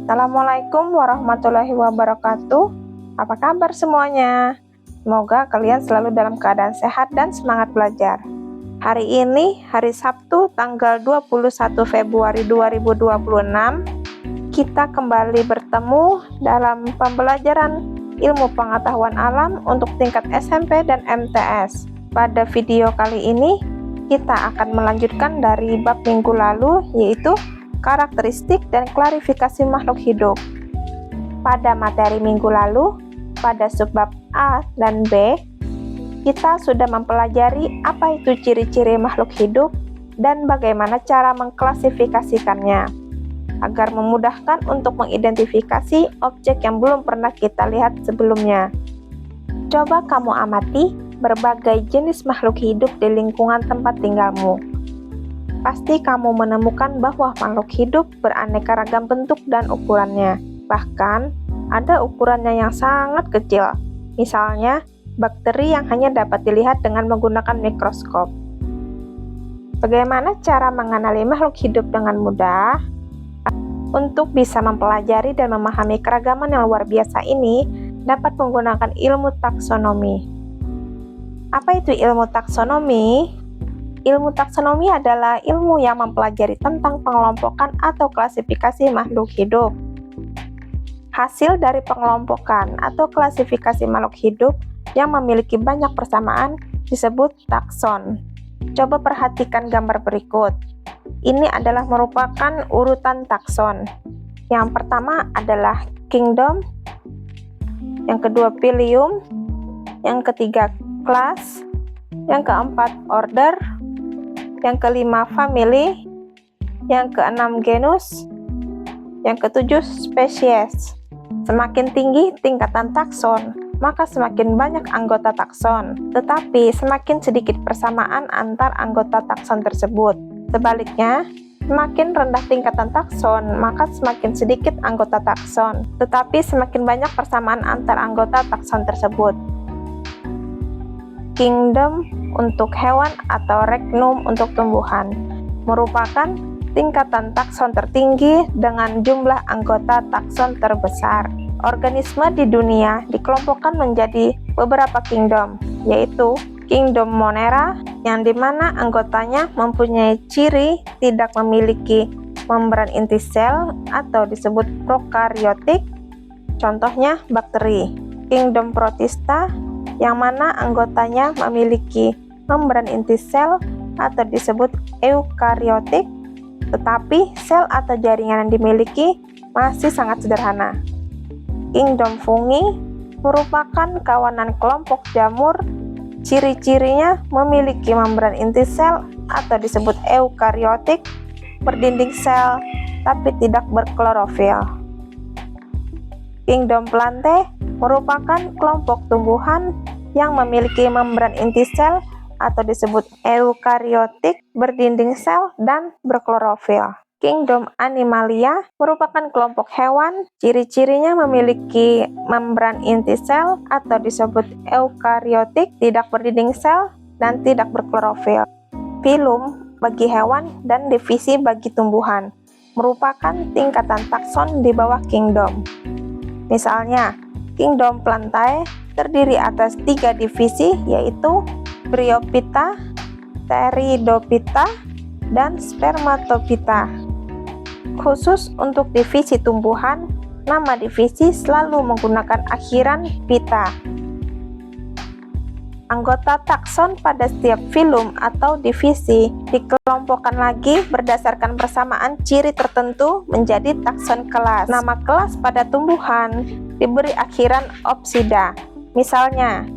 Assalamualaikum warahmatullahi wabarakatuh. Apa kabar semuanya? Semoga kalian selalu dalam keadaan sehat dan semangat belajar. Hari ini, hari Sabtu, tanggal 21 Februari 2026, kita kembali bertemu dalam pembelajaran ilmu pengetahuan alam untuk tingkat SMP dan MTS. Pada video kali ini, kita akan melanjutkan dari bab minggu lalu, yaitu karakteristik dan klarifikasi makhluk hidup. Pada materi minggu lalu, pada subbab A dan B, kita sudah mempelajari apa itu ciri-ciri makhluk hidup dan bagaimana cara mengklasifikasikannya, agar memudahkan untuk mengidentifikasi objek yang belum pernah kita lihat sebelumnya. Coba kamu amati berbagai jenis makhluk hidup di lingkungan tempat tinggalmu. Pasti kamu menemukan bahwa makhluk hidup beraneka ragam bentuk dan ukurannya. Bahkan, ada ukurannya yang sangat kecil. Misalnya, bakteri yang hanya dapat dilihat dengan menggunakan mikroskop. Bagaimana cara mengenali makhluk hidup dengan mudah? Untuk bisa mempelajari dan memahami keragaman yang luar biasa ini, dapat menggunakan ilmu taksonomi. Apa itu ilmu taksonomi? Ilmu taksonomi adalah ilmu yang mempelajari tentang pengelompokan atau klasifikasi makhluk hidup. Hasil dari pengelompokan atau klasifikasi makhluk hidup yang memiliki banyak persamaan disebut takson. Coba perhatikan gambar berikut. Ini adalah merupakan urutan takson. Yang pertama adalah kingdom, yang kedua phylum, yang ketiga class, yang keempat order, yang kelima family, yang keenam genus, yang ketujuh spesies. Semakin tinggi tingkatan takson, maka semakin banyak anggota takson, tetapi semakin sedikit persamaan antar anggota takson tersebut. Sebaliknya, semakin rendah tingkatan takson, maka semakin sedikit anggota takson, tetapi semakin banyak persamaan antar anggota takson tersebut. Kingdom untuk hewan atau regnum untuk tumbuhan merupakan tingkatan takson tertinggi dengan jumlah anggota takson terbesar. Organisme di dunia dikelompokkan menjadi beberapa kingdom, yaitu kingdom Monera, yang dimana anggotanya mempunyai ciri tidak memiliki membran inti sel atau disebut prokaryotik, contohnya bakteri. Kingdom Protista, yang mana anggotanya memiliki membran inti sel atau disebut eukaryotik, tetapi sel atau jaringan yang dimiliki masih sangat sederhana. Kingdom Fungi merupakan kawanan kelompok jamur, ciri-cirinya memiliki membran inti sel atau disebut eukaryotik, berdinding sel, tapi tidak berklorofil. Kingdom Plantae merupakan kelompok tumbuhan yang memiliki membran inti sel atau disebut eukaryotik, berdinding sel, dan berklorofil. Kingdom Animalia merupakan kelompok hewan, ciri-cirinya memiliki membran inti sel atau disebut eukaryotik, tidak berdinding sel, dan tidak berklorofil. Phylum bagi hewan dan divisi bagi tumbuhan merupakan tingkatan takson di bawah kingdom. Misalnya, Kingdom Plantae terdiri atas 3 divisi, yaitu Bryophyta, Pteridophyta, dan Spermatophyta. Khusus untuk divisi tumbuhan, nama divisi selalu menggunakan akhiran phyta. Anggota takson pada setiap phylum atau divisi dikelompokkan lagi berdasarkan persamaan ciri tertentu menjadi takson kelas. Nama kelas pada tumbuhan diberi akhiran opsida. Misalnya,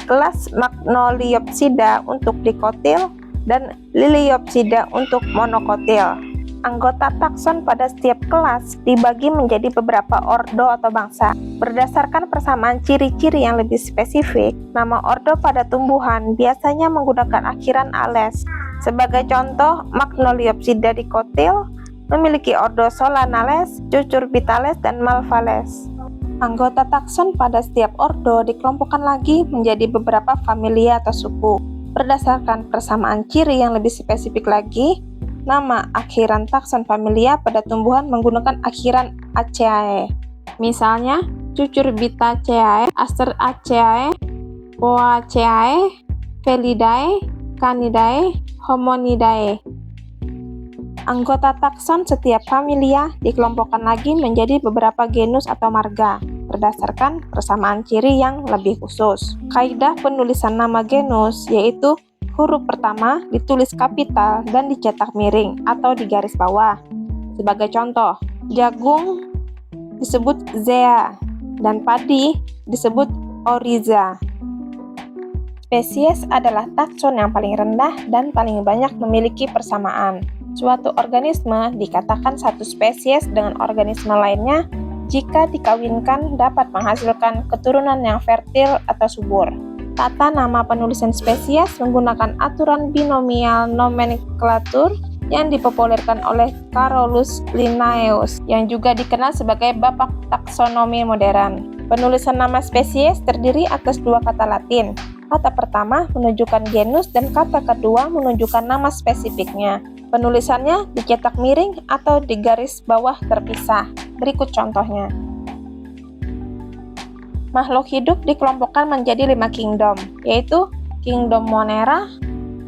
kelas Magnoliopsida untuk dikotil dan Liliopsida untuk monokotil. Anggota takson pada setiap kelas dibagi menjadi beberapa ordo atau bangsa. Berdasarkan persamaan ciri-ciri yang lebih spesifik, nama ordo pada tumbuhan biasanya menggunakan akhiran ales. Sebagai contoh, Magnoliopsida dikotil memiliki ordo Solanales, Cucurbitales, dan Malvales. Anggota takson pada setiap ordo dikelompokkan lagi menjadi beberapa familia atau suku. Berdasarkan persamaan ciri yang lebih spesifik lagi, nama akhiran takson familia pada tumbuhan menggunakan akhiran Cucurbitaceae. Misalnya, Cucurbitaceae, Asteraceae, Poaceae, Felidae, Canidae, Homonidae. Anggota takson setiap familia dikelompokkan lagi menjadi beberapa genus atau marga berdasarkan persamaan ciri yang lebih khusus. Kaidah penulisan nama genus yaitu huruf pertama ditulis kapital dan dicetak miring atau di garis bawah. Sebagai contoh, jagung disebut zea dan padi disebut oriza. Spesies adalah takson yang paling rendah dan paling banyak memiliki persamaan. Suatu organisme dikatakan satu spesies dengan organisme lainnya jika dikawinkan dapat menghasilkan keturunan yang fertil atau subur. Tata nama penulisan spesies menggunakan aturan binomial nomenklatur yang dipopulerkan oleh Carolus Linnaeus, yang juga dikenal sebagai bapak taksonomi modern. Penulisan nama spesies terdiri atas dua kata Latin. Kata pertama menunjukkan genus dan kata kedua menunjukkan nama spesifiknya. Penulisannya dicetak miring atau di garis bawah terpisah. Berikut contohnya. Makhluk hidup dikelompokkan menjadi 5 kingdom, yaitu Kingdom Monera,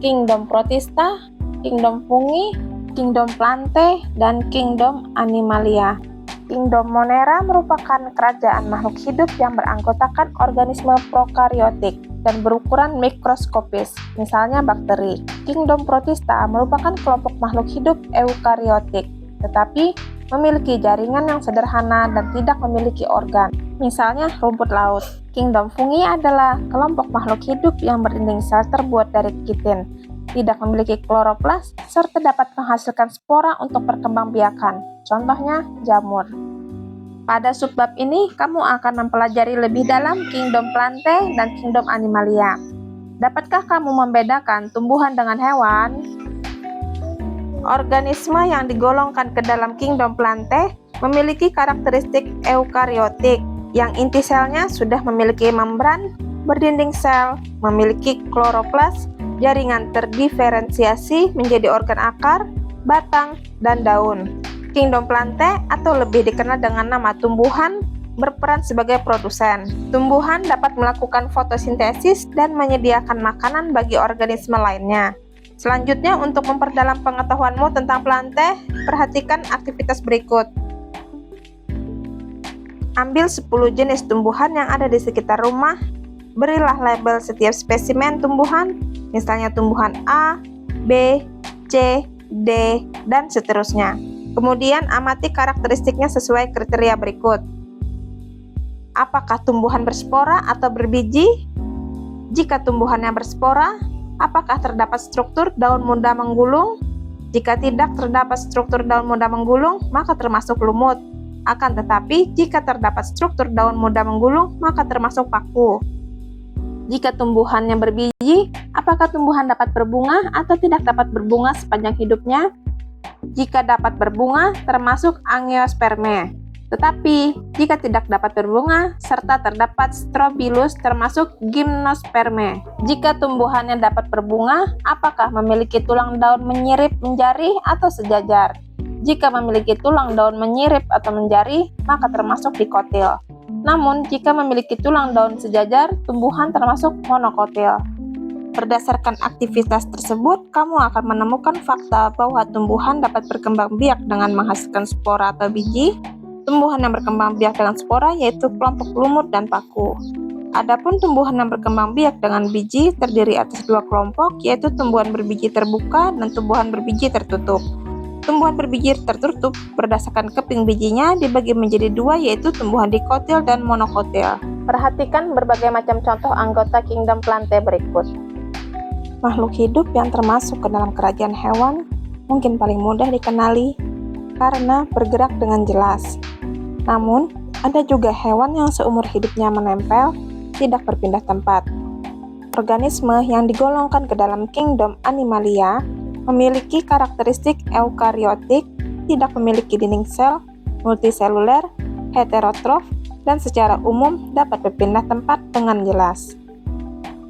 Kingdom Protista, Kingdom Fungi, Kingdom Plantae, dan Kingdom Animalia. Kingdom Monera merupakan kerajaan makhluk hidup yang beranggotakan organisme prokariotik dan berukuran mikroskopis, misalnya bakteri. Kingdom Protista merupakan kelompok makhluk hidup eukariotik, tetapi memiliki jaringan yang sederhana dan tidak memiliki organ, misalnya rumput laut. Kingdom Fungi adalah kelompok makhluk hidup yang berdinding sel terbuat dari kitin, tidak memiliki kloroplas, serta dapat menghasilkan spora untuk perkembangbiakan, contohnya jamur. Pada subbab ini, kamu akan mempelajari lebih dalam Kingdom Plantae dan Kingdom Animalia. Dapatkah kamu membedakan tumbuhan dengan hewan? Organisme yang digolongkan ke dalam Kingdom Plantae memiliki karakteristik eukariotik, yang inti selnya sudah memiliki membran, berdinding sel, memiliki kloroplas, jaringan terdiferensiasi menjadi organ akar, batang, dan daun. Kingdom Plantae atau lebih dikenal dengan nama tumbuhan berperan sebagai produsen. Tumbuhan dapat melakukan fotosintesis dan menyediakan makanan bagi organisme lainnya. Selanjutnya, untuk memperdalam pengetahuanmu tentang Plantae, perhatikan aktivitas berikut. Ambil 10 jenis tumbuhan yang ada di sekitar rumah. Berilah label setiap spesimen tumbuhan, misalnya tumbuhan A, B, C, D, dan seterusnya. Kemudian amati karakteristiknya sesuai kriteria berikut. Apakah tumbuhan berspora atau berbiji? Jika tumbuhannya berspora, apakah terdapat struktur daun muda menggulung? Jika tidak terdapat struktur daun muda menggulung, maka termasuk lumut. Akan tetapi, jika terdapat struktur daun muda menggulung, maka termasuk paku. Jika tumbuhannya berbiji, apakah tumbuhan dapat berbunga atau tidak dapat berbunga sepanjang hidupnya? Jika dapat berbunga, termasuk angiospermae. Tetapi, jika tidak dapat berbunga, serta terdapat strobilus, termasuk gymnospermae. Jika tumbuhannya dapat berbunga, apakah memiliki tulang daun menyirip menjari atau sejajar? Jika memiliki tulang daun menyirip atau menjari, maka termasuk dikotil. Namun, jika memiliki tulang daun sejajar, tumbuhan termasuk monokotil. Berdasarkan aktivitas tersebut, kamu akan menemukan fakta bahwa tumbuhan dapat berkembang biak dengan menghasilkan spora atau biji. Tumbuhan yang berkembang biak dengan spora yaitu kelompok lumut dan paku. Adapun tumbuhan yang berkembang biak dengan biji terdiri atas dua kelompok, yaitu tumbuhan berbiji terbuka dan tumbuhan berbiji tertutup. Tumbuhan berbiji tertutup berdasarkan keping bijinya dibagi menjadi dua, yaitu tumbuhan dikotil dan monokotil. Perhatikan berbagai macam contoh anggota Kingdom Plantae berikut. Makhluk hidup yang termasuk ke dalam kerajaan hewan mungkin paling mudah dikenali karena bergerak dengan jelas. Namun, ada juga hewan yang seumur hidupnya menempel, tidak berpindah tempat. Organisme yang digolongkan ke dalam Kingdom Animalia memiliki karakteristik eukariotik, tidak memiliki dinding sel, multiseluler, heterotrof, dan secara umum dapat berpindah tempat dengan jelas.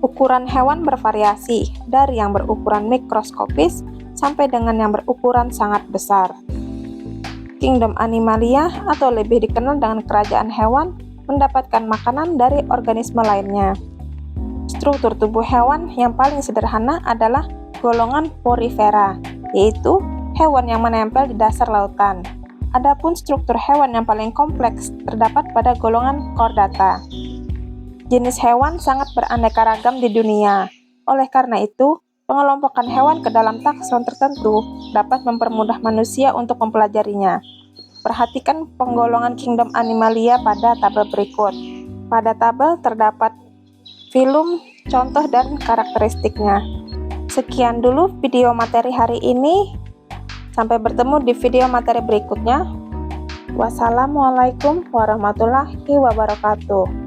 Ukuran hewan bervariasi, dari yang berukuran mikroskopis sampai dengan yang berukuran sangat besar. Kingdom Animalia atau lebih dikenal dengan kerajaan hewan mendapatkan makanan dari organisme lainnya. Struktur tubuh hewan yang paling sederhana adalah golongan porifera, yaitu hewan yang menempel di dasar lautan. Adapun struktur hewan yang paling kompleks terdapat pada golongan chordata. Jenis hewan sangat beraneka ragam di dunia. Oleh karena itu, pengelompokan hewan ke dalam takson tertentu dapat mempermudah manusia untuk mempelajarinya. Perhatikan penggolongan Kingdom Animalia pada tabel berikut. Pada tabel terdapat filum, contoh, dan karakteristiknya. Sekian dulu video materi hari ini. Sampai bertemu di video materi berikutnya. Wassalamualaikum warahmatullahi wabarakatuh.